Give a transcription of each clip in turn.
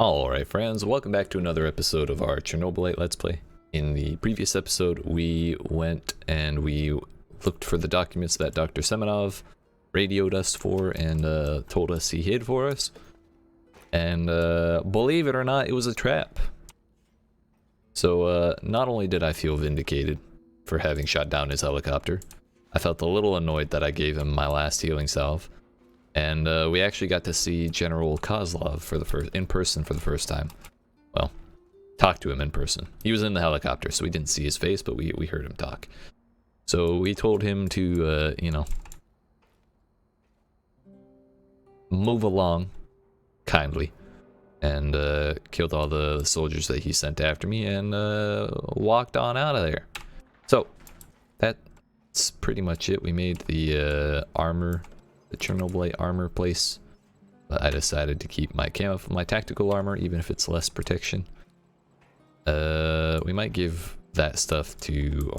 Alright friends, welcome back to another episode of our Chernobylite Let's Play. In the previous episode, we went and we looked for the documents that Dr. Semenov radioed us for and told us he hid for us. And believe it or not, it was a trap. So not only did I feel vindicated for having shot down his helicopter, I felt a little annoyed that I gave him my last healing salve. And we actually got to see General Kozlov for the in person for the first time. Well, talk to him in person. He was in the helicopter, so we didn't see his face, but we heard him talk. So we told him to, you know, move along kindly, and killed all the soldiers that he sent after me, and walked on out of there. So that's pretty much it. We made the armor. The Chernobylite armor place, but I decided to keep my my tactical armor, even if it's less protection. We might give that stuff to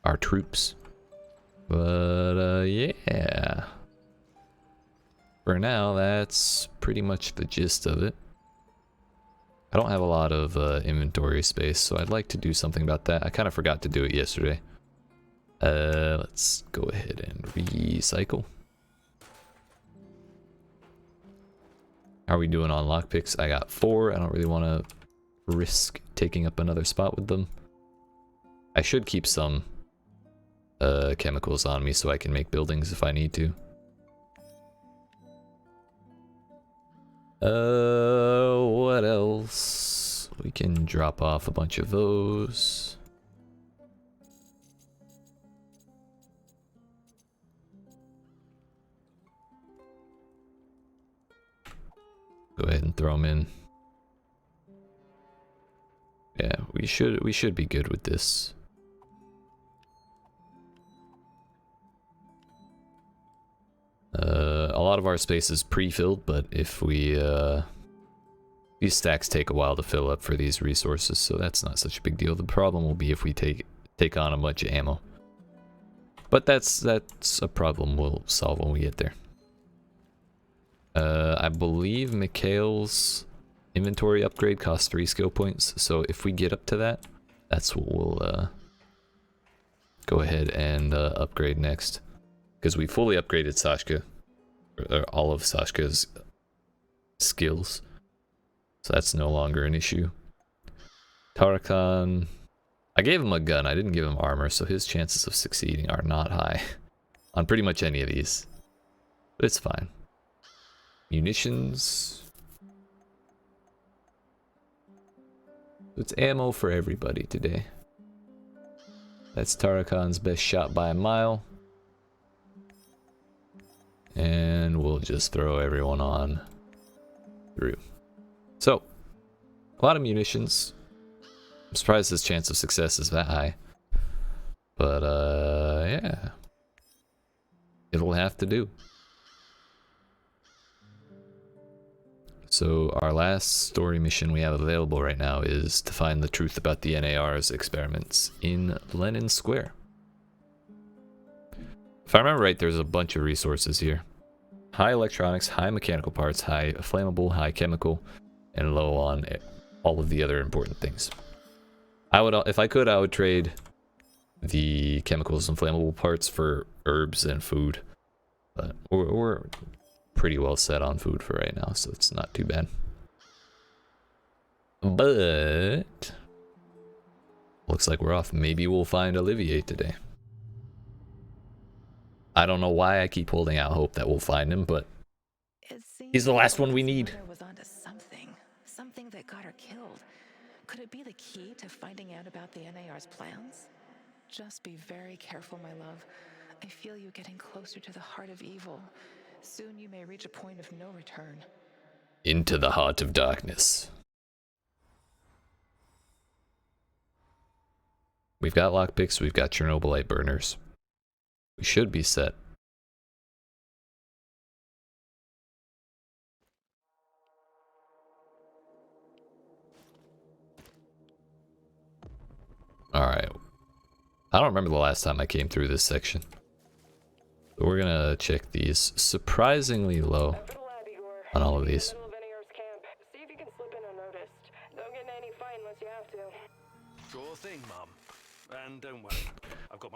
our troops, but yeah. For now, that's pretty much the gist of it. I don't have a lot of inventory space, so I'd like to do something about that. I kind of forgot to do it yesterday. Let's go ahead and recycle. How are we doing on lockpicks? I got 4. I don't really want to risk taking up another spot with them. I should keep some chemicals on me so I can make buildings if I need to. What else? We can drop off a bunch of those. Go ahead and throw them in. Yeah, we should be good with this. A lot of our space is pre-filled, but if we these stacks take a while to fill up for these resources, so that's not such a big deal. The problem will be if we take on a bunch of ammo. But that's a problem we'll solve when we get there. I believe Mikhail's inventory upgrade costs 3 skill points, so if we get up to that, that's what we'll go ahead and upgrade next. Because we fully upgraded Sashka, or all of Sashka's skills, so that's no longer an issue. Tarakan, I gave him a gun, I didn't give him armor, so his chances of succeeding are not high on pretty much any of these, but it's fine. Munitions. It's ammo for everybody today. That's Tarakan's best shot by a mile. And we'll just throw everyone on through. So, a lot of munitions. I'm surprised his chance of success is that high. But, yeah. It'll have to do. So our last story mission we have available right now is to find the truth about the NAR's experiments in Lenin Square. If I remember right, there's a bunch of resources here. High electronics, high mechanical parts, high flammable, high chemical, and low on all of the other important things. I would, if I could, I would trade the chemicals and flammable parts for herbs and food. But we're pretty well set on food for right now, so it's not too bad. But looks like we're off. Maybe we'll find Olivier today. I don't know why I keep holding out hope that we'll find him, but he's the last one we need. Was onto something that got her killed. Could it be the key to finding out about the NAR's plans? Just be very careful, my love. I feel you getting closer to the heart of evil. Soon you may reach a point of no return. Into the heart of darkness. We've got lockpicks, we've got Chernobylite burners. We should be set. Alright. I don't remember the last time I came through this section. We're gonna check these. Surprisingly low on all of these.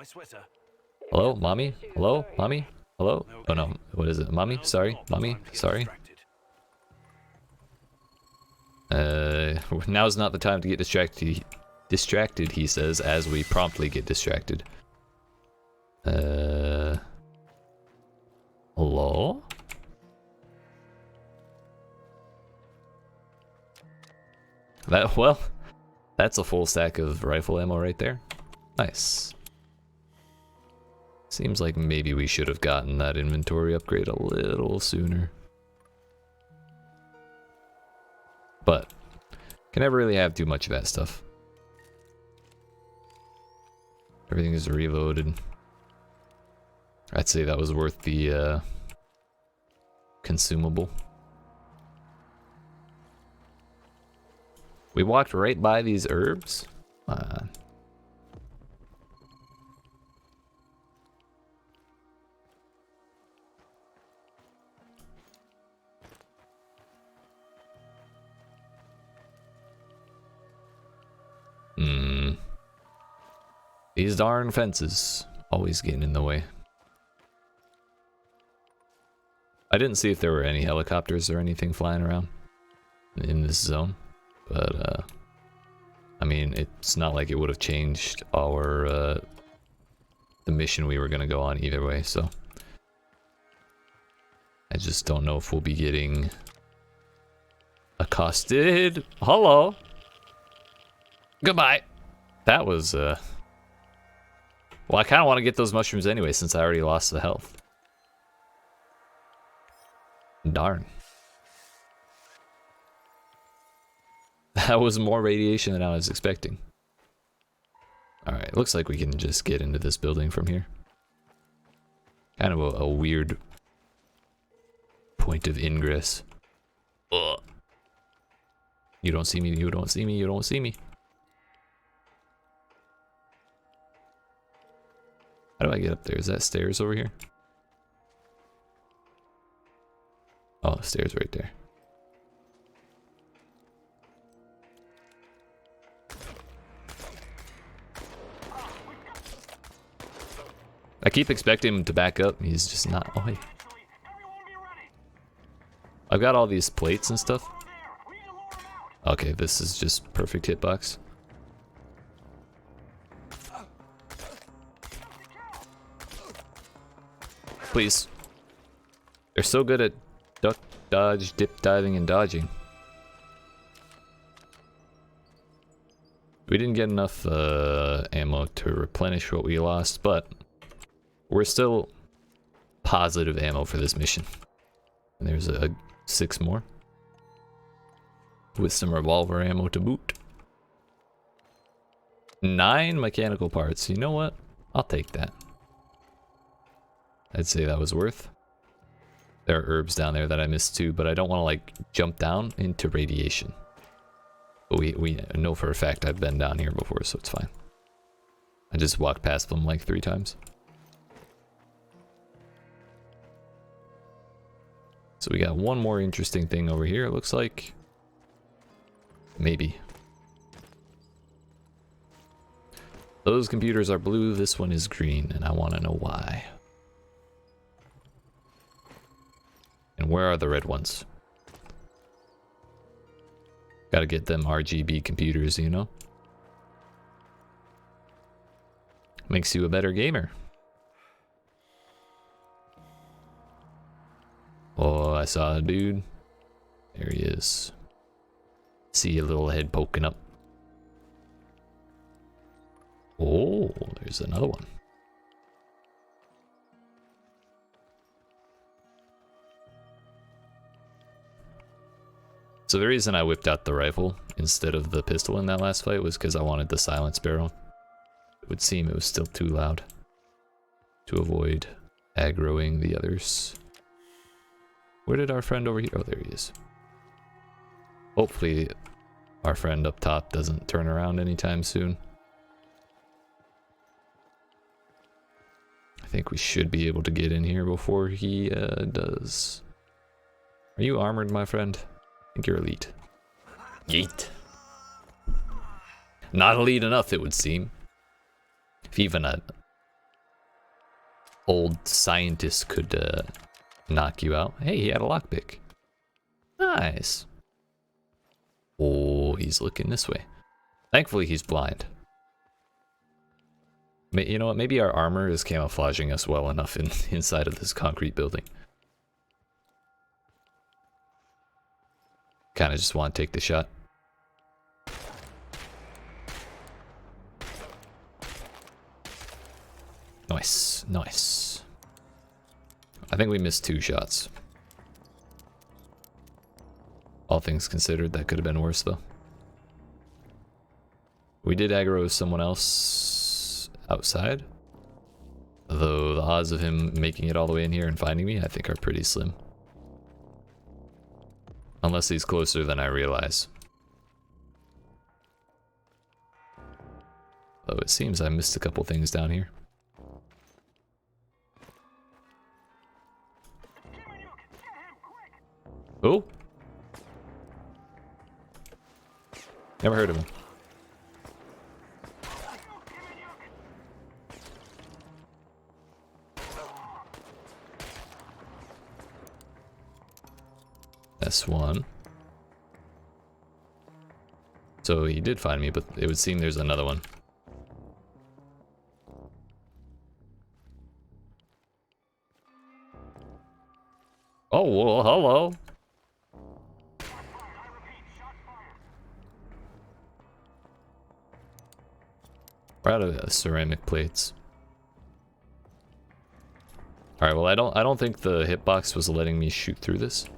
sweater. Hello, mommy? Hello, mommy? Hello? Oh no, what is it? Mommy? Sorry, mommy? Sorry. Now's not the time to get distracted, he says, as we promptly get distracted. Hello? Well, that's a full stack of rifle ammo right there. Nice. Seems like maybe we should have gotten that inventory upgrade a little sooner. But, can never really have too much of that stuff. Everything is reloaded. I'd say that was worth the consumable. We walked right by these herbs? These darn fences always getting in the way. I didn't see if there were any helicopters or anything flying around in this zone, but I mean, it's not like it would have changed our the mission we were gonna go on either way, so I just don't know if we'll be getting accosted. Hello. Goodbye. That was well, I kind of want to get those mushrooms anyway since I already lost the health. Darn. That was more radiation than I was expecting. Alright, looks like we can just get into this building from here. Kind of a weird point of ingress. Ugh. You don't see me, you don't see me, you don't see me. How do I get up there? Is that stairs over here? Oh, stairs right there. I keep expecting him to back up. He's just not. Oh, hey. I've got all these plates and stuff. Okay, this is just perfect hitbox. Please. They're so good at duck, dodge, dip, diving, and dodging. We didn't get enough ammo to replenish what we lost, but we're still positive ammo for this mission. And there's a 6 more. With some revolver ammo to boot. 9 mechanical parts. You know what? I'll take that. I'd say that was worth. There are herbs down there that I missed too, but I don't want to like jump down into radiation. But we know for a fact I've been down here before, so it's fine. I just walked past them like 3 times. So we got one more interesting thing over here, it looks like. Maybe. Those computers are blue, this one is green, and I want to know why. And where are the red ones? Gotta get them RGB computers, you know? Makes you a better gamer. Oh, I saw a dude. There he is. See a little head poking up. Oh, there's another one. So the reason I whipped out the rifle instead of the pistol in that last fight was because I wanted the silence barrel. It would seem it was still too loud to avoid aggroing the others. Where did our friend over here? Oh, there he is. Hopefully our friend up top doesn't turn around anytime soon. I think we should be able to get in here before he does. Are you armored, my friend? I think you're elite. YEET. Not elite enough, it would seem. If even a old scientist could knock you out. Hey, he had a lockpick. Nice. Oh, he's looking this way. Thankfully, he's blind. You know what? Maybe our armor is camouflaging us well enough inside of this concrete building. Kind of just want to take the shot. Nice, nice. I think we missed 2 shots. All things considered, that could have been worse though. We did aggro someone else outside. Though the odds of him making it all the way in here and finding me, I think are pretty slim. Unless he's closer than I realize. Though it seems I missed a couple things down here. Oh! Never heard of him. That's one. So he did find me, but it would seem there's another one. Oh, well, hello. We're out of ceramic plates. All right, well, I don't think the hitbox was letting me shoot through this.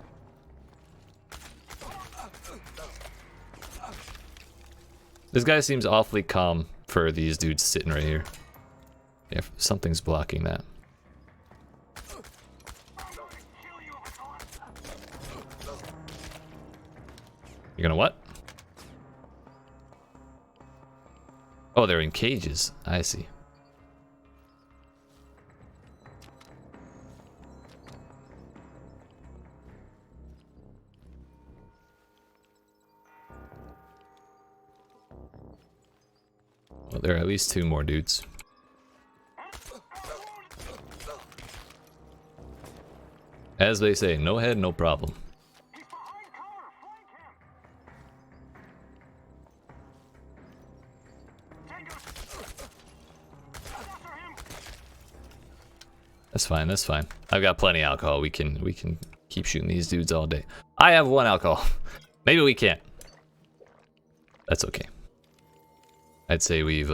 This guy seems awfully calm for these dudes sitting right here. Yeah, something's blocking that. You're gonna what? Oh, they're in cages. I see. Well, there are at least 2 more dudes. As they say, no head, no problem. That's fine, that's fine. I've got plenty of alcohol. We can keep shooting these dudes all day. I have 1 alcohol. Maybe we can't. That's okay. I'd say we've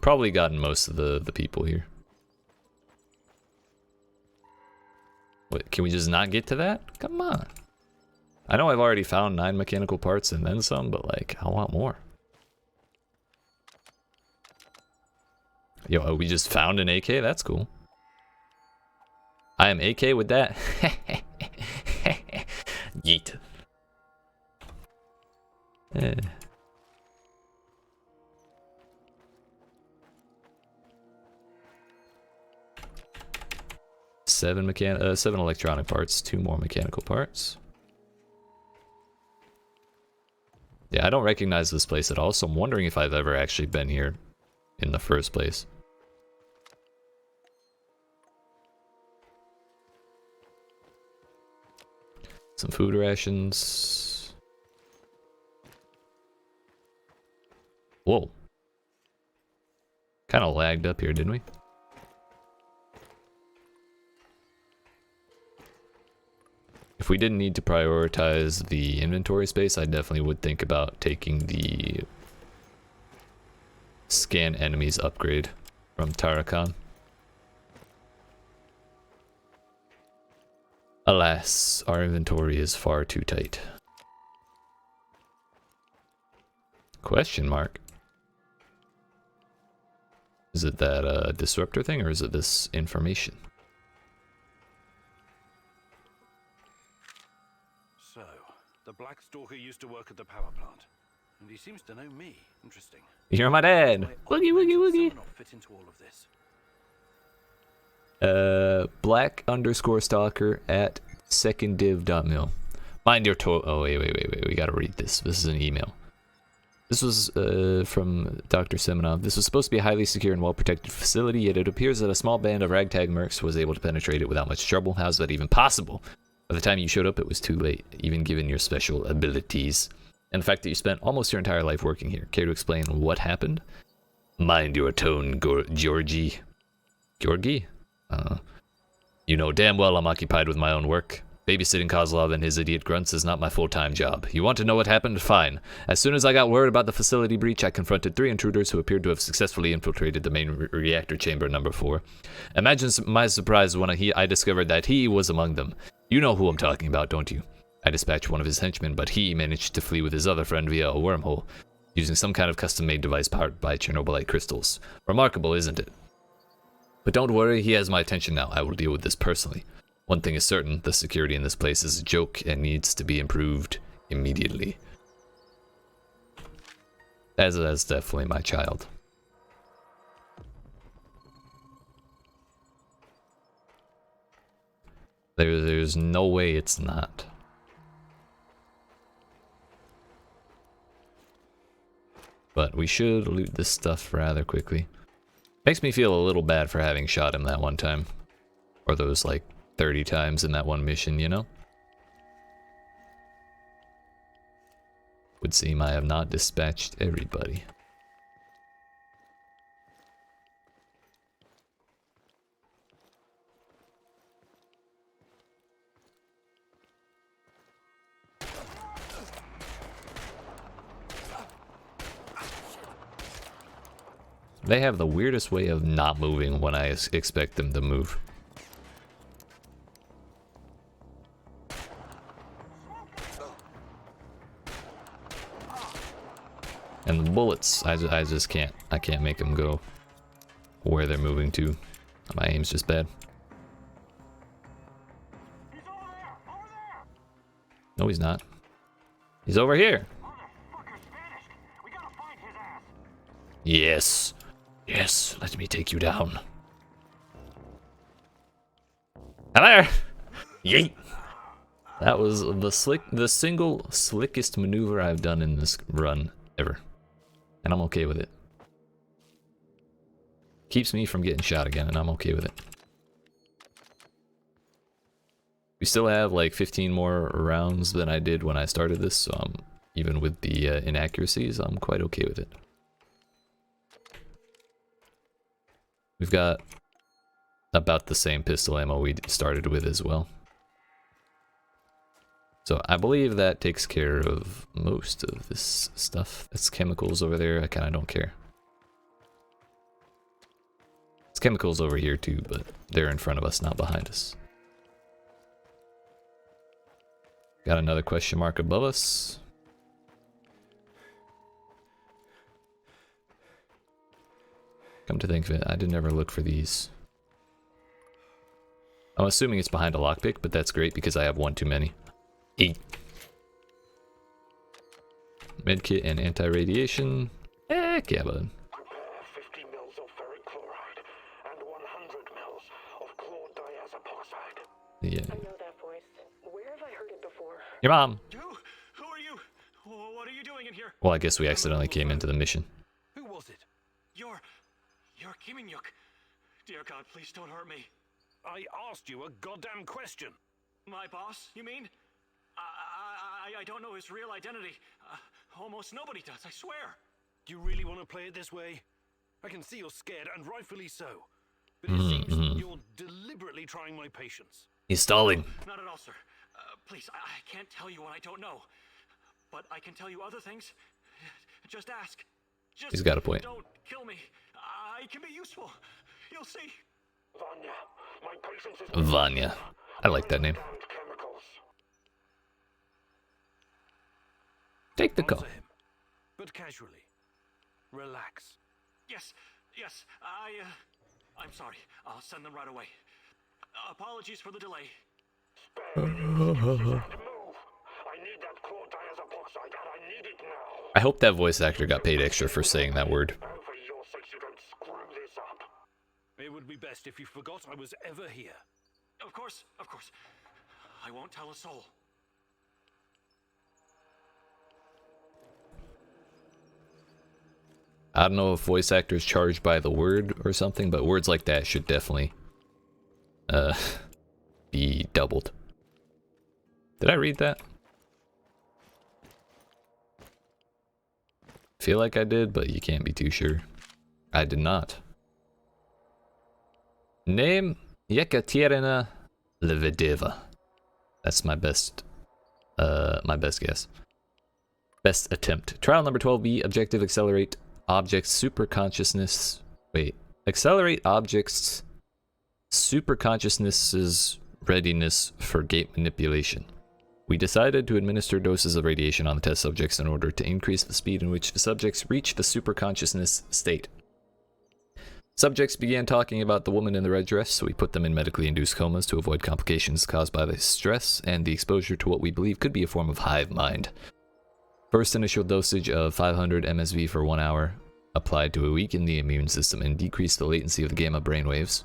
probably gotten most of the people here. Wait, can we just not get to that? Come on. I know I've already found 9 mechanical parts and then some, but like, I want more. Yo, we just found an AK? That's cool. I am AK with that. Yeet. Eh. Seven electronic parts, 2 more mechanical parts. Yeah, I don't recognize this place at all, so I'm wondering if I've ever actually been here in the first place. Some food rations. Whoa. Kind of lagged up here, didn't we? If we didn't need to prioritize the inventory space, I definitely would think about taking the scan enemies upgrade from Tarakan. Alas, our inventory is far too tight. Question mark. Is it that disruptor thing, or is it this information? So, the Black Stalker used to work at the power plant, and he seems to know me. Interesting. You're my dad. Woogie woogie woogie. Not fit into all of this. Black_stalker at seconddiv.mil. Mind your oh wait, we gotta read this. This is an email. This was from Dr. Semenov. This was supposed to be a highly secure and well-protected facility, yet it appears that a small band of ragtag mercs was able to penetrate it without much trouble. How's that even possible? By the time you showed up, it was too late, even given your special abilities. And the fact that you spent almost your entire life working here. Care to explain what happened? Mind your tone, Georgie. Georgie? You know damn well I'm occupied with my own work. Babysitting Kozlov and his idiot grunts is not my full-time job. You want to know what happened? Fine. As soon as I got word about the facility breach, I confronted 3 intruders who appeared to have successfully infiltrated the main reactor chamber number 4. Imagine my surprise when I discovered that he was among them. You know who I'm talking about, don't you? I dispatched one of his henchmen, but he managed to flee with his other friend via a wormhole, using some kind of custom-made device powered by Chernobylite crystals. Remarkable, isn't it? But don't worry, he has my attention now. I will deal with this personally. One thing is certain, the security in this place is a joke and needs to be improved immediately. That's definitely my child. There's no way it's not. But we should loot this stuff rather quickly. Makes me feel a little bad for having shot him that one time. Or those like 30 times in that one mission, you know? Would seem I have not dispatched everybody. They have the weirdest way of not moving when I expect them to move. And the bullets, I just can't. I can't make them go where they're moving to. My aim's just bad. No, he's not. He's over here. Yes. Yes, let me take you down. Hello! Yeet! That was the single slickest maneuver I've done in this run ever. And I'm okay with it. Keeps me from getting shot again, and I'm okay with it. We still have like 15 more rounds than I did when I started this, so even with the inaccuracies, I'm quite okay with it. We've got about the same pistol ammo we started with as well. So I believe that takes care of most of this stuff. That's chemicals over there. I kind of don't care. It's chemicals over here too, but they're in front of us, not behind us. Got another question mark above us. Come to think of it, I didn't ever look for these. I'm assuming it's behind a lockpick, but that's great because I have one too many. 8. Medkit and anti-radiation. Heck yeah, bud. Prepare 50 mils of ferric chloride and 100 mils of chlordiazepoxide. Yeah. I know that voice. Where have I heard it before? Your mom. Who are you? What are you doing in here? Well, I guess we accidentally came into the mission. Who was it? You're Kiminyuk. Dear God, please don't hurt me. I asked you a goddamn question. My boss, you mean? I don't know his real identity. Almost nobody does, I swear. Do you really want to play it this way? I can see you're scared, and rightfully so. But it seems you're deliberately trying my patience. He's stalling. Not at all, sir. Please, I can't tell you what I don't know. But I can tell you other things. Just ask. Just He's got a point. Don't kill me. I can be useful. You'll see. Vanya, my patience is... Vanya. I like that name. Chemicals. Take the call. Answer him, but casually. Relax. Yes. I'm sorry. I'll send them right away. Apologies for the delay. Spare me. Move. I need that chlordiazepoxide, and I need it now. I hope that voice actor got paid extra for saying that word. And for your sakes, you don't screw this up. It would be best if you forgot I was ever here. Of course. I won't tell a soul. I don't know if voice actors charge by the word or something, but words like that should definitely be doubled. Did I read that? Feel like I did, but you can't be too sure. I did not. Name Yekaterina Levedeva. That's my best guess. Best attempt. Trial number 12B. Objective: accelerate objects superconsciousness. Wait. Accelerate objects superconsciousness's readiness for gate manipulation. We decided to administer doses of radiation on the test subjects in order to increase the speed in which the subjects reach the superconsciousness state. Subjects began talking about the woman in the red dress, so we put them in medically induced comas to avoid complications caused by the stress and the exposure to what we believe could be a form of hive mind. First initial dosage of 500 MSV for 1 hour, applied to weaken the immune system and decrease the latency of the gamma brainwaves.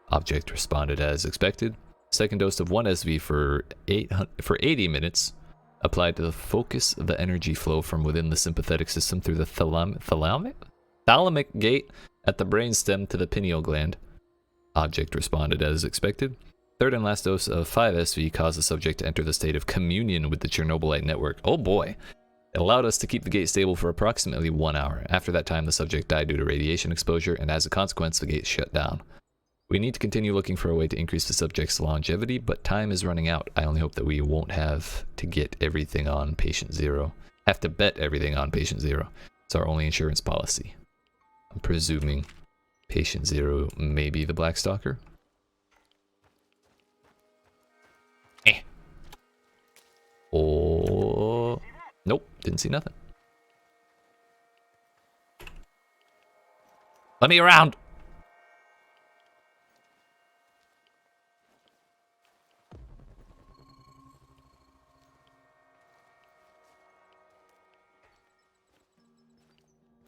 Object responded as expected. Second dose of 1 SV for 80 minutes, applied to focus the energy flow from within the sympathetic system through the thalamic gate at the brainstem to the pineal gland. Object responded as expected. Third and last dose of 5 SV caused the subject to enter the state of communion with the Chernobylite network. Oh boy! It allowed us to keep the gate stable for approximately 1 hour. After that time, the subject died due to radiation exposure, and as a consequence, the gate shut down. We need to continue looking for a way to increase the subject's longevity, but time is running out. I only hope that we won't have to get everything on patient 0. Have to bet everything on patient 0. It's our only insurance policy. I'm presuming patient 0 may be the Black Stalker. Oh, nope, didn't see nothing. Let me around.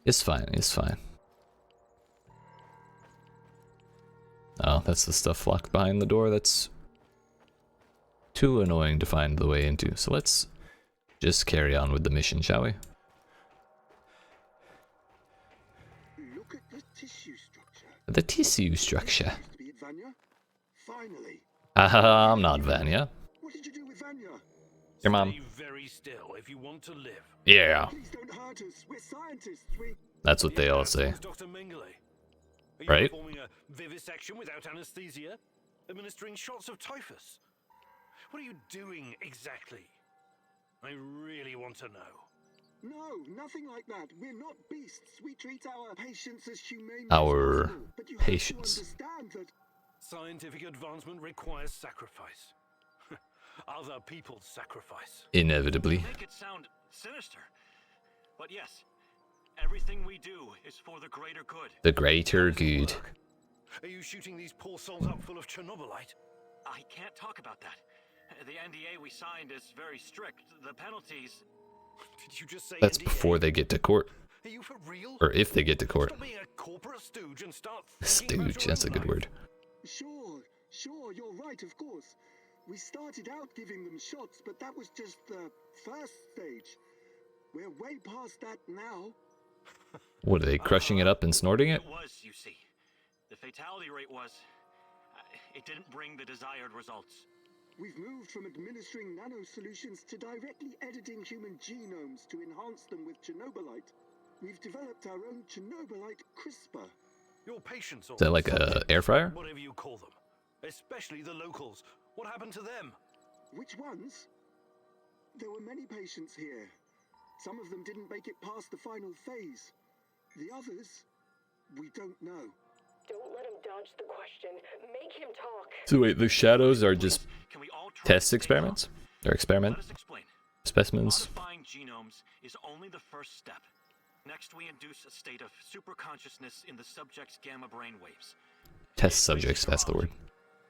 It's fine, it's fine. Oh, that's the stuff locked behind the door that's too annoying to find the way into. So let's just carry on with the mission, shall we? Look at the tissue structure. The tissue structure. Used to be at Vanya. Finally. I'm not Vanya. What did you do with Vanya? Your mom. Stay very still if you want to live. Yeah, Please don't hurt us. We're scientists. We. that's what they all Yeah, say. so's Dr. Mengele. Are you Right? performing a vivisection without anesthesia? Administering shots of typhus? What are you doing exactly? I really want to know. No, nothing like that. We're not beasts. We treat our patients as humanely Our as possible. But you patients. have to understand that. Scientific advancement requires sacrifice. Other people's sacrifice. Inevitably. Make it sound sinister. But yes, everything we do is for the greater good. The greater good. Are you shooting these poor souls up full of Chernobylite? I can't talk about that. The NDA we signed is very strict. The penalties... Did you just say That's NDA? before they get to court. Are you for real? Or if they get to court. Stop being a corporate stooge and start thinking about Stooge, your that's a own good life. word. Sure, you're right, of course. We started out giving them shots, but that was just the first stage. We're way past that now. What are they, crushing it up and snorting it? It was, you see. The fatality rate was... it didn't bring the desired results. We've moved from administering nano solutions to directly editing human genomes to enhance them with Chernobylite. We've developed our own Chernobylite CRISPR. Your patients, or Is that like a subjects, air fryer? whatever you call them, especially the locals. What happened to them? Which ones? There were many patients here. Some of them didn't make it past the final phase. The others, we don't know. Don't let him dodge the question. Make him talk. So wait, the shadows are just Can we all try test to stay experiments? calm? Or experiment Let us explain. specimens? Modifying genomes is only the first step. Next, we induce a state of superconsciousness in the subject's gamma brainwaves. Test subjects, that's the word.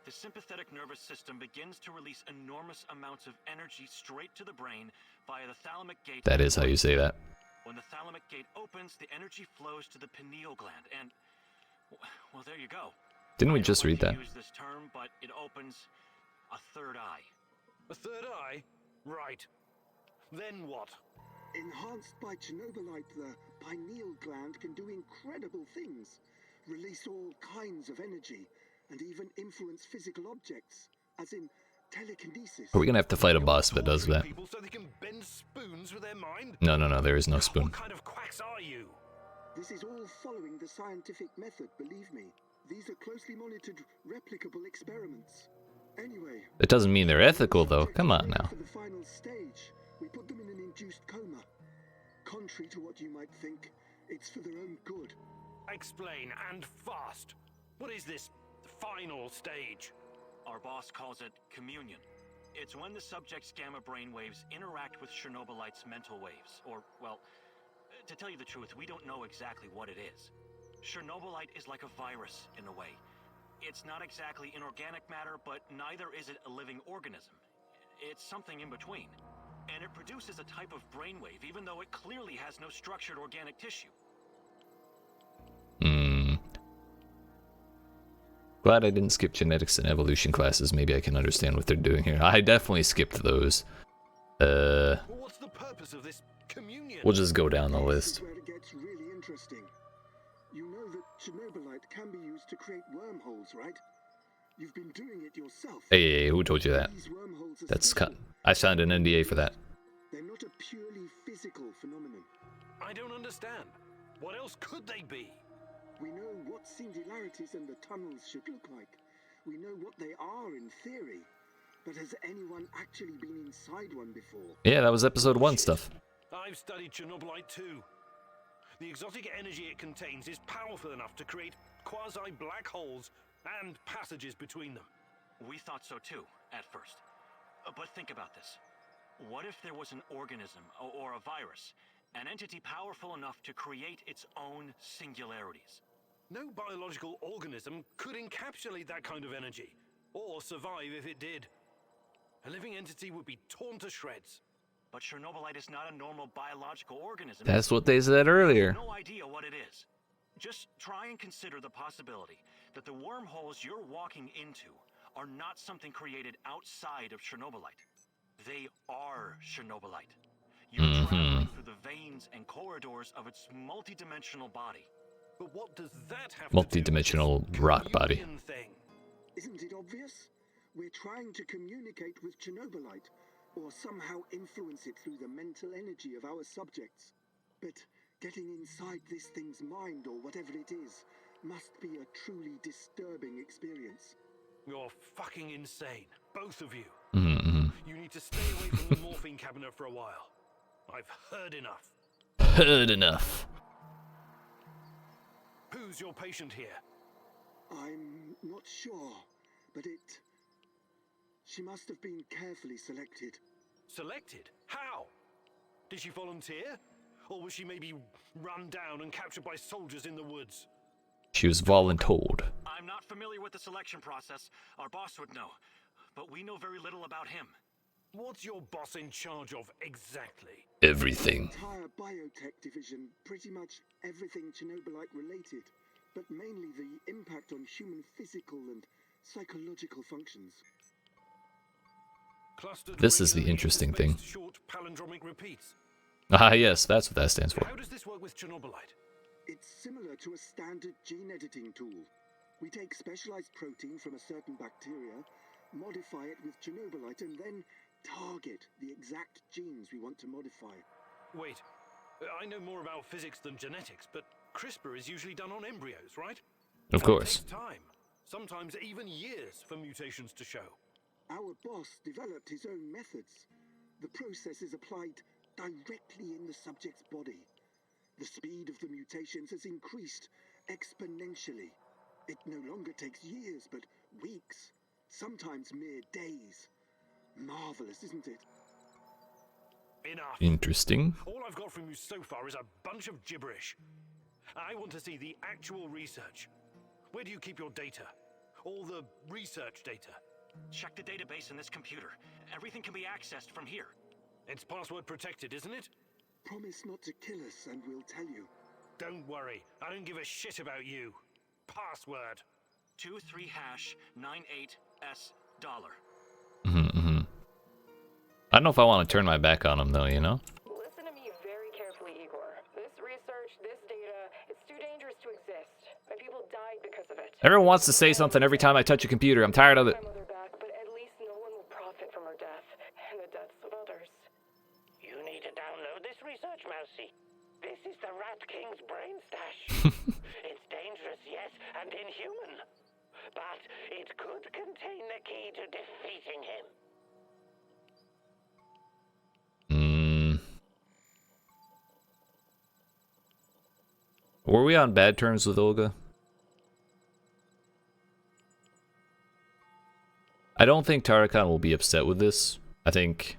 The sympathetic nervous system begins to release enormous amounts of energy straight to the brain via the thalamic gate. That is how you say that. When the thalamic gate opens, the energy flows to the pineal gland, and well, there you go. Didn't we I don't just like read to that? Use this term, but it opens a third eye. A third eye? Right. Then what? Enhanced by Chernobylite, the pineal gland can do incredible things, release all kinds of energy, and even influence physical objects, as in telekinesis. Are we gonna have to fight a boss that does that? People so they can bend spoons with their mind? No, no, no, there is no spoon. What kind of quacks are you? This is all following the scientific method, believe me. These are closely monitored, replicable experiments. Anyway, It doesn't mean they're ethical, though. Come on now. for the final stage, we put them in an induced coma. Contrary to what you might think, it's for their own good. Explain, and fast. What is this final stage? Our boss calls it communion. It's when the subject's gamma brainwaves interact with Chernobylite's mental waves, or, well, to tell you the truth, we don't know exactly what it is. Chernobylite is like a virus, in a way. It's not exactly inorganic matter, but neither is it a living organism. It's something in between. And it produces a type of brainwave, even though it clearly has no structured organic tissue. Glad I didn't skip genetics and evolution classes. Maybe I can understand what they're doing here. I definitely skipped those. Well, what's the purpose of this communion? We'll just go down the This list. is where it gets really interesting. You know that Chernobylite can be used to create wormholes, right? You've been doing it yourself. Hey, who told you that? These wormholes are That's special. cut. I signed an NDA for that. They're not a purely physical phenomenon. I don't understand. What else could they be? We know what singularities and the tunnels should look like. We know what they are in theory. But has anyone actually been inside one before? Yeah, that was episode 1 stuff. I've studied Chernobylite too. The exotic energy it contains is powerful enough to create quasi-black holes and passages between them. We thought so too, at first. But think about this. What if there was an organism, or a virus, an entity powerful enough to create its own singularities? No biological organism could encapsulate that kind of energy, or survive if it did. A living entity would be torn to shreds. But Chernobylite is not a normal biological organism. That's what they said earlier. No idea what it is. Just try and consider the possibility that the wormholes you're walking into are not something created outside of Chernobylite. They are Chernobylite. You're traveling through the veins and corridors of its multidimensional body. But what does that have Multi-dimensional to do with this rock body. communion thing? Isn't it obvious? We're trying to communicate with Chernobylite, or somehow influence it through the mental energy of our subjects. But getting inside this thing's mind, or whatever it is, must be a truly disturbing experience. You're fucking insane, both of you. Mm-hmm. You need to stay away from the morphine cabinet for a while. I've heard enough. Heard enough. Who's your patient here? I'm not sure, but she must have been carefully selected. Selected? How? Did she volunteer? Or was she maybe run down and captured by soldiers in the woods? She was voluntold. I'm not familiar with the selection process. Our boss would know. But we know very little about him. What's your boss in charge of exactly? Everything. Entire biotech division, pretty much everything Chernobylite related, but mainly the impact on human physical and psychological functions. Clustered This is the regular interesting thing. interspaced short palindromic repeats. Ah, yes, that's what that stands for. How does this work with Chernobylite? It's similar to a standard gene editing tool. We take specialized protein from a certain bacteria, modify it with Chernobylite, and then target the exact genes we want to modify. Wait, I know more about physics than genetics, but CRISPR is usually done on embryos, right? Of And course. It takes time, sometimes even years, for mutations to show. Our boss developed his own methods. The process is applied directly in the subject's body. The speed of the mutations has increased exponentially. It no longer takes years, but weeks, sometimes mere days. Marvelous, isn't it? Enough. Interesting. All I've got from you so far is a bunch of gibberish. I want to see the actual research. Where do you keep your data? All the research data? Check the database in this computer. Everything can be accessed from here. It's password protected, isn't it? Promise not to kill us and we'll tell you. Don't worry, I don't give a shit about you. Password. 23#98S$. I don't know if I want to turn my back on him, though, you know? Listen to me very carefully, Igor. This research Everyone wants to say something every time I touch a computer. I'm tired of it. My mother back, but at least no one will profit from her death and the deaths of others. You need to download this research, Mousy. This is the Rat King's brain stash. It's dangerous, yes, and inhuman. But it could contain the key to defeating him. Were we on bad terms with Olga? I don't think Tarakan will be upset with this. I think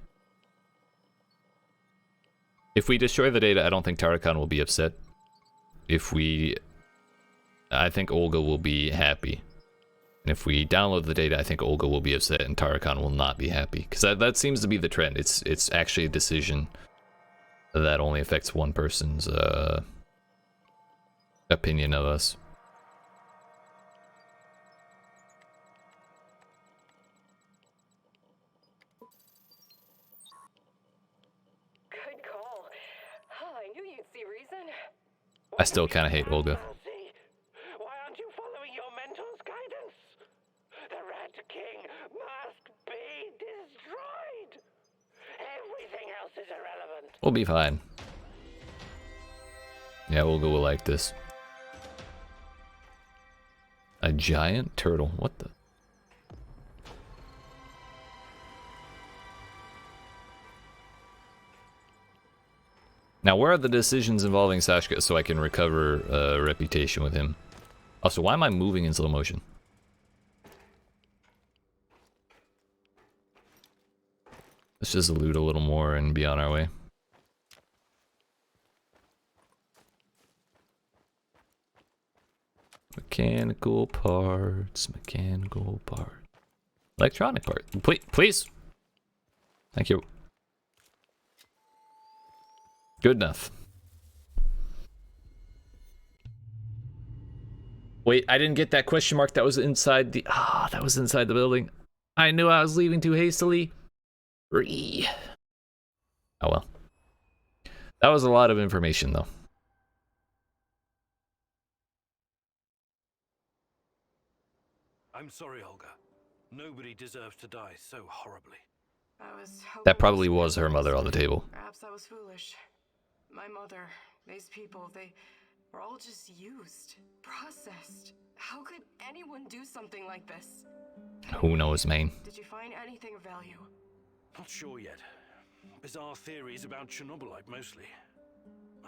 if we destroy the data, I don't think Tarakan will be upset. I think Olga will be happy. And if we download the data, I think Olga will be upset and Tarakan will not be happy. Because that seems to be the trend. It's actually a decision that only affects one person's opinion of us. Good call. I knew you'd see reason. I still kind of hate Olga. Mousy, why aren't you following your mentor's guidance? The Rat King must be destroyed. Everything else is irrelevant. We'll be fine. Yeah, Olga will like this. A giant turtle. What the? Now, where are the decisions involving Sashka so I can recover reputation with him? Also, why am I moving in slow motion? Let's just loot a little more and be on our way. Mechanical parts, mechanical parts. Electronic part. Please. Thank you. Good enough. Wait, I didn't get that question mark that was inside the... that was inside the building. I knew I was leaving too hastily. Oh well. That was a lot of information though. I'm sorry, Olga. Nobody deserves to die so horribly. That probably was her mother on the table. Perhaps I was foolish. My mother, these people, they were all just used, processed. How could anyone do something like this? Who knows, man? Did you find anything of value? Not sure yet. Bizarre theories about Chernobylite, mostly.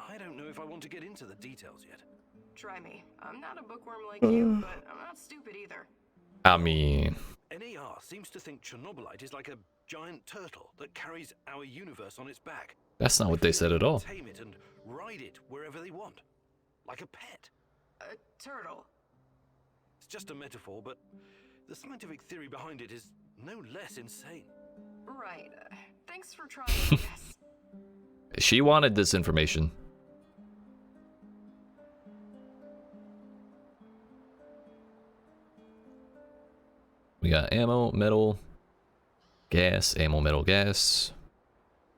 I don't know if I want to get into the details yet. Try me. I'm not a bookworm like you, but I'm not stupid either. I mean... NAR seems to think Chernobylite is like a giant turtle that carries our universe on its back. That's not what they said at all. Tame it and ride it wherever they want. Like a pet. A turtle. It's just a metaphor, but the scientific theory behind it is no less insane. Right. Thanks for trying, I guess. She wanted this information. We got ammo, metal, gas, ammo, metal, gas.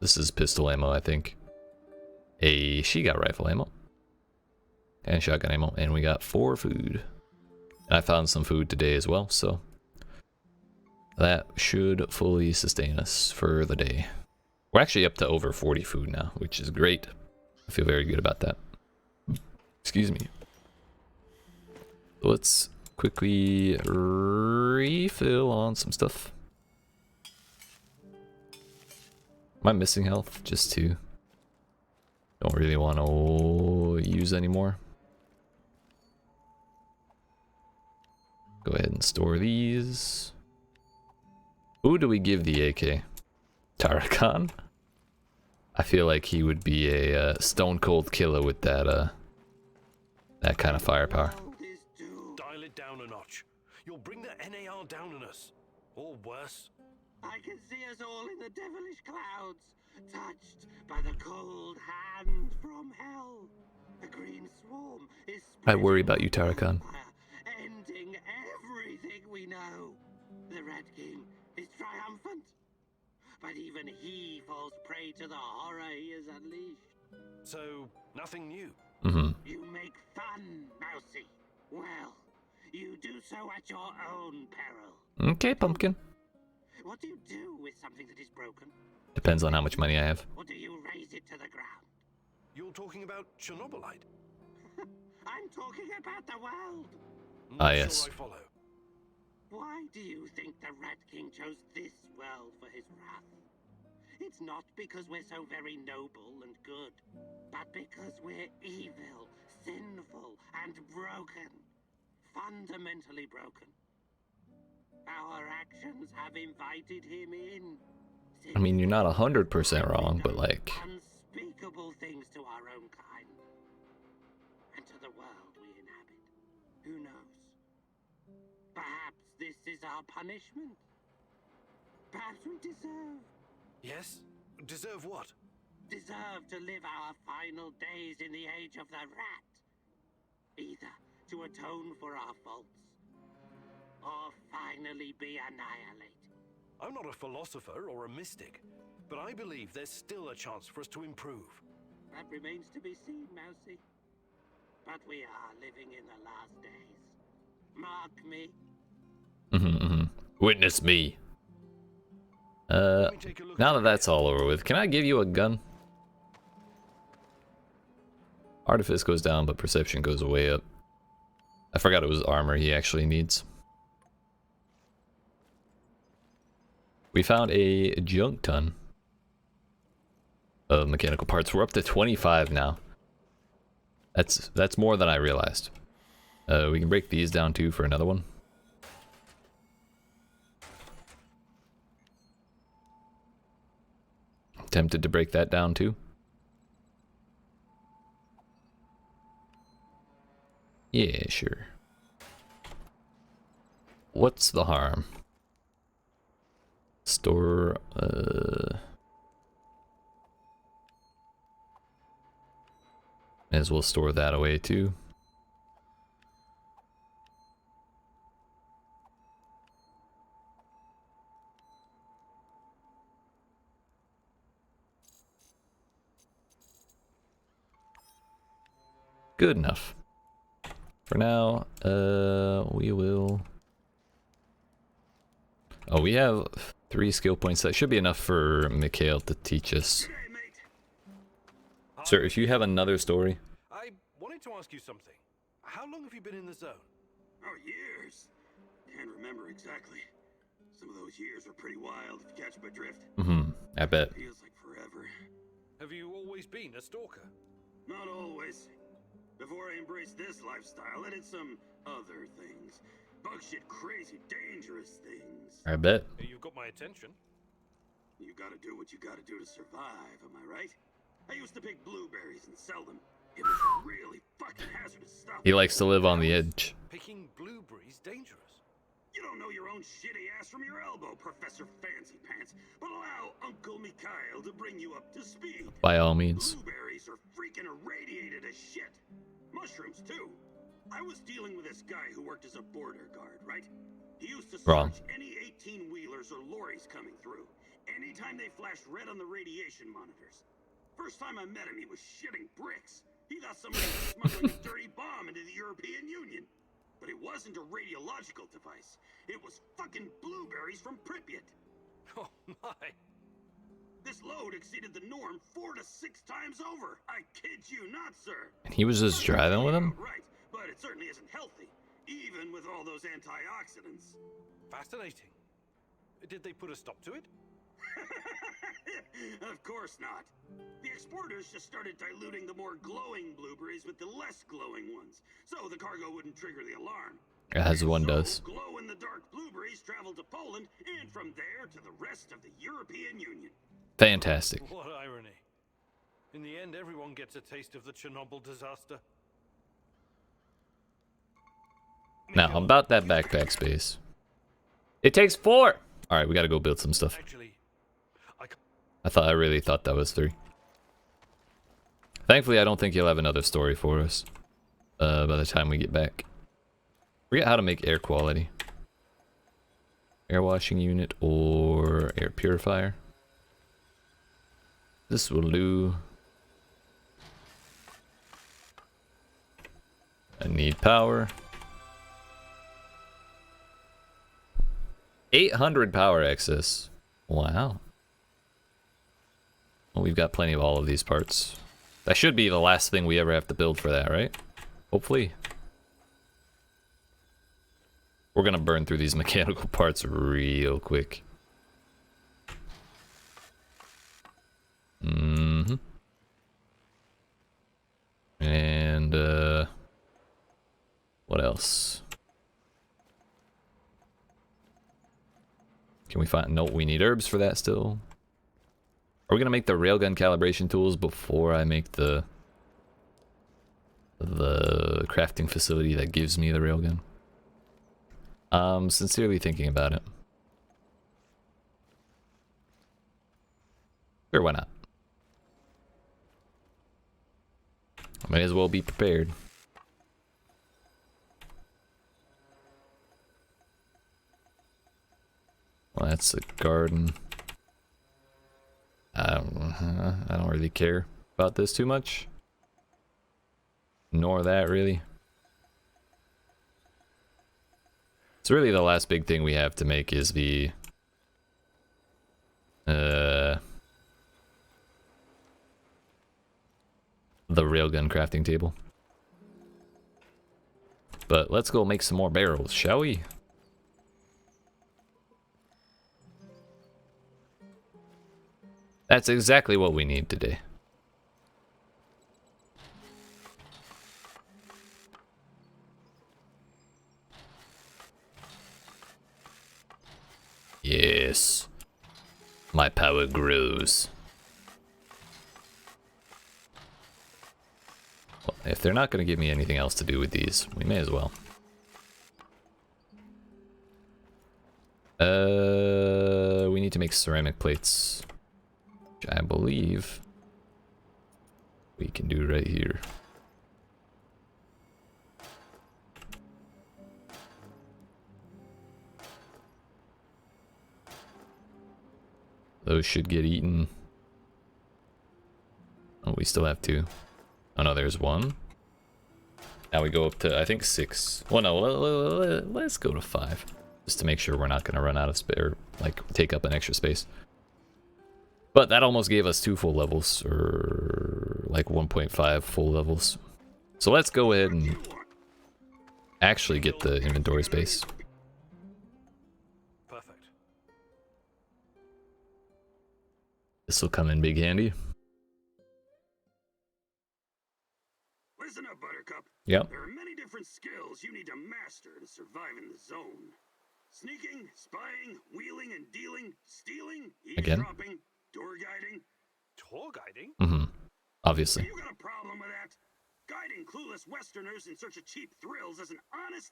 This is pistol ammo, I think. She got rifle ammo. And shotgun ammo. And we got 4 food. And I found some food today as well, so that should fully sustain us for the day. We're actually up to over 40 food now, which is great. I feel very good about that. Excuse me. Let's quickly refill on some stuff. Am I missing health? Just 2. Don't really want to use anymore. Go ahead and store these. Who do we give the AK? Tarakan? I feel like he would be a stone cold killer with that that kind of firepower. Dial it down a notch. You'll bring the NAR down on us. Or worse. I can see us all in the devilish clouds, touched by the cold hand from hell. The green swarm is I worry about you, Tarakan. ending everything we know. The Red King is triumphant, but even he falls prey to the horror he has unleashed. So, nothing new. Mm-hmm. You make fun, Mousy. Well, You do so at your own peril. Okay, pumpkin. What do you do with something that is broken? Depends on how much money I have. Or do you raise it to the ground? You're talking about Chernobylite? I'm talking about the world. Ah, Not yes. Sure I follow. Why do you think the Rat King chose this world for his wrath? It's not because we're so very noble and good, but because we're evil, sinful, and broken. Fundamentally broken. Our actions have invited him in. I mean, you're not 100% wrong, but like, Unspeakable things to our own kind. And to the world we inhabit. Who knows? Perhaps this is our punishment. Perhaps we deserve. Yes? Deserve what? Deserve to live our final days in the age of the rat. Either to atone for our faults, or finally be annihilated. I'm not a philosopher or a mystic, but I believe there's still a chance for us to improve. That remains to be seen, Mousy. But we are living in the last days. Mark me. Witness me. Let me take a look Now at that that's all over with, can I give you a gun? Artifice goes down, but perception goes way up. I forgot it was armor he actually needs. We found a junk ton of mechanical parts. We're up to 25 now. That's more than I realized. We can break these down too for another one. Tempted to break that down too. Yeah, sure. What's the harm? Store, may as well store that away too. Good enough. For now, we will... Oh, we have 3 skill points. That should be enough for Mikhail to teach us. Sir, if you have another story... I wanted to ask you something. How long have you been in the zone? Oh, years. Can't remember exactly. Some of those years were pretty wild, if you catch my drift. I bet. Feels like forever. Have you always been a stalker? Not always. Before I embraced this lifestyle, I did some other things. Bug shit, crazy, dangerous things. I bet. You've got my attention. You gotta do what you gotta do to survive, am I right? I used to pick blueberries and sell them. It was really fucking hazardous stuff. He likes to live on the edge. Picking blueberries dangerous. You don't know your own shitty ass from your elbow, Professor Fancy Pants, but allow Uncle Mikhail to bring you up to speed. By all means. Blueberries are freaking irradiated as shit. Mushrooms, too. I was dealing with this guy who worked as a border guard, right? He used to Wrong. search any 18-wheelers or lorries coming through. Anytime they flashed red on the radiation monitors. First time I met him, he was shitting bricks. He thought somebody was smuggling a dirty bomb into the European Union. But it wasn't a radiological device. It was fucking blueberries from Pripyat. Oh my. This load exceeded the norm 4 to 6 times over. I kid you not, sir. And he was just driving with him? Right, but it certainly isn't healthy, even with all those antioxidants. Fascinating. Did they put a stop to it? Of course not. The exporters just started diluting the more glowing blueberries with the less glowing ones, so the cargo wouldn't trigger the alarm. As one So, does. glow-in-the-dark blueberries traveled to Poland, and from there to the rest of the European Union. Fantastic. What irony. In the end, everyone gets a taste of the Chernobyl disaster. Now, about that backpack space. It takes 4! Alright, we gotta go build some stuff. Actually, I really thought that was 3. Thankfully, I don't think he'll have another story for us. By the time we get back. Forget how to make air quality. Air washing unit or air purifier. This will do. I need power. 800 power excess. Wow. Well, we've got plenty of all of these parts. That should be the last thing we ever have to build for that, right? Hopefully. We're gonna burn through these mechanical parts real quick. Mm-hmm. And, what else? Can we find... No, we need herbs for that still. Are we gonna make the railgun calibration tools before I make the crafting facility that gives me the railgun? Sincerely thinking about it. Sure, why not? May as well be prepared. Well, that's a garden. I don't really care about this too much. Nor that, really. So really the last big thing we have to make is the... the railgun crafting table. But let's go make some more barrels, shall we? That's exactly what we need today. Yes. My power grows. Well, if they're not going to give me anything else to do with these, we may as well. We need to make ceramic plates, which I believe we can do right here. Those should get eaten. Oh, we still have two. Oh no, there's one. Now we go up to, I think, 6. Well, no, let's go to 5. Just to make sure we're not going to run out of space, or like take up an extra space. But that almost gave us 2 full levels, or like 1.5 full levels. So let's go ahead and actually get the inventory space. Perfect. This will come in big handy. Listen up, Buttercup. Yep. There are many different skills you need to master to survive in the zone. Sneaking, spying, wheeling and dealing, stealing, Again? eavesdropping, tour guiding. Tour guiding? Mm-hmm. Obviously. You got a problem with that? Guiding clueless Westerners in search of cheap thrills is an honest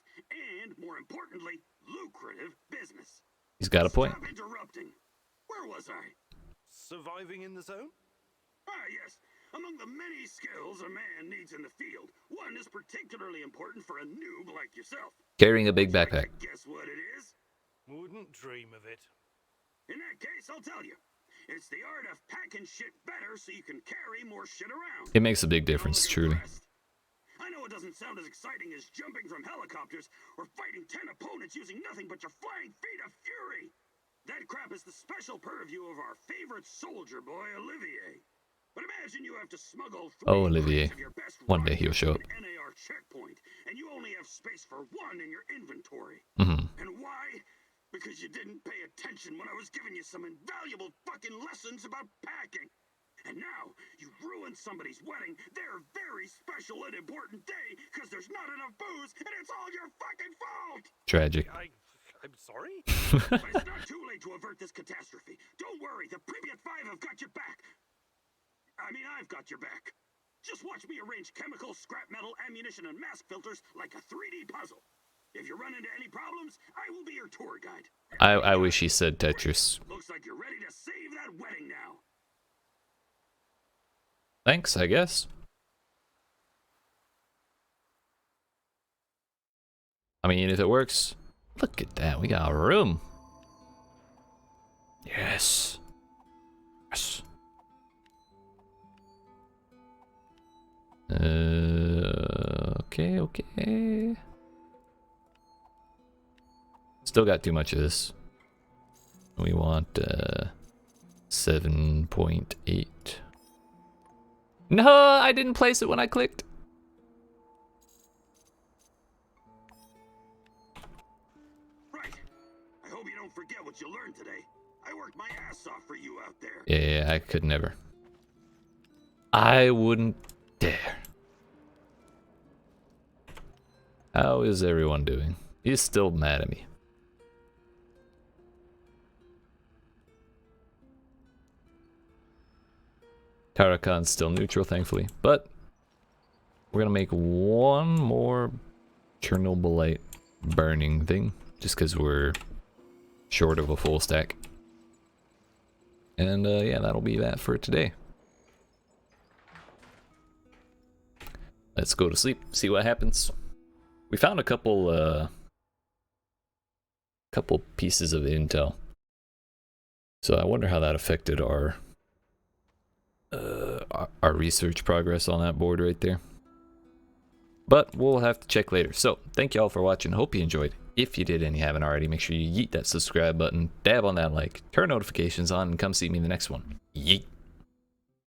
and, more importantly, lucrative business. He's got a point. Stop interrupting. Where was I? Surviving in the zone? Ah, yes. Among the many skills a man needs in the field, one is particularly important for a noob like yourself. Carrying a big Would you like backpack. to guess what it is? Wouldn't dream of it. In that case, I'll tell you. It's the art of packing shit better so you can carry more shit around. It makes a big difference, Don't look truly. impressed. I know it doesn't sound as exciting as jumping from helicopters or fighting 10 opponents using nothing but your flying feet of fury. That crap is the special purview of our favorite soldier boy, Olivier. But imagine you have to smuggle 3 Oh, Olivier. crates of your best One day rocket he'll show to up. an NAR checkpoint, and you only have space for 1 in your inventory. Mm-hmm. And why? Because you didn't pay attention when I was giving you some invaluable fucking lessons about packing. And now, you ruined somebody's wedding, their very special and important day, because there's not enough booze, and it's all your fucking fault! Tragic. I'm sorry? But it's not too late to avert this catastrophe. Don't worry, the Pripyat 5 have got your back. I've got your back. Just watch me arrange chemicals, scrap metal, ammunition, and mask filters like a 3D puzzle. If you run into any problems, I will be your tour guide. I wish he said Tetris. Looks like you're ready to save that wedding now. Thanks, I guess. I mean, if it works. Look at that, we got a room. Yes. Yes. Okay. Still got too much of this. We want 7.8. No, I didn't place it when I clicked. Right. I hope you don't forget what you learned today. I worked my ass off for you out there. Yeah, I could never. I wouldn't dare. How is everyone doing? He's still mad at me. Tarakan's still neutral, thankfully. But we're gonna make one more Chernobylite burning thing, just because we're short of a full stack. And yeah, that'll be that for today. Let's go to sleep, see what happens. We found a couple pieces of intel. So I wonder how that affected our research progress on that board right there. But we'll have to check later. So thank you all for watching. Hope you enjoyed. If you did and you haven't already, make sure you yeet that subscribe button, dab on that like, turn notifications on, and come see me in the next one. Yeet.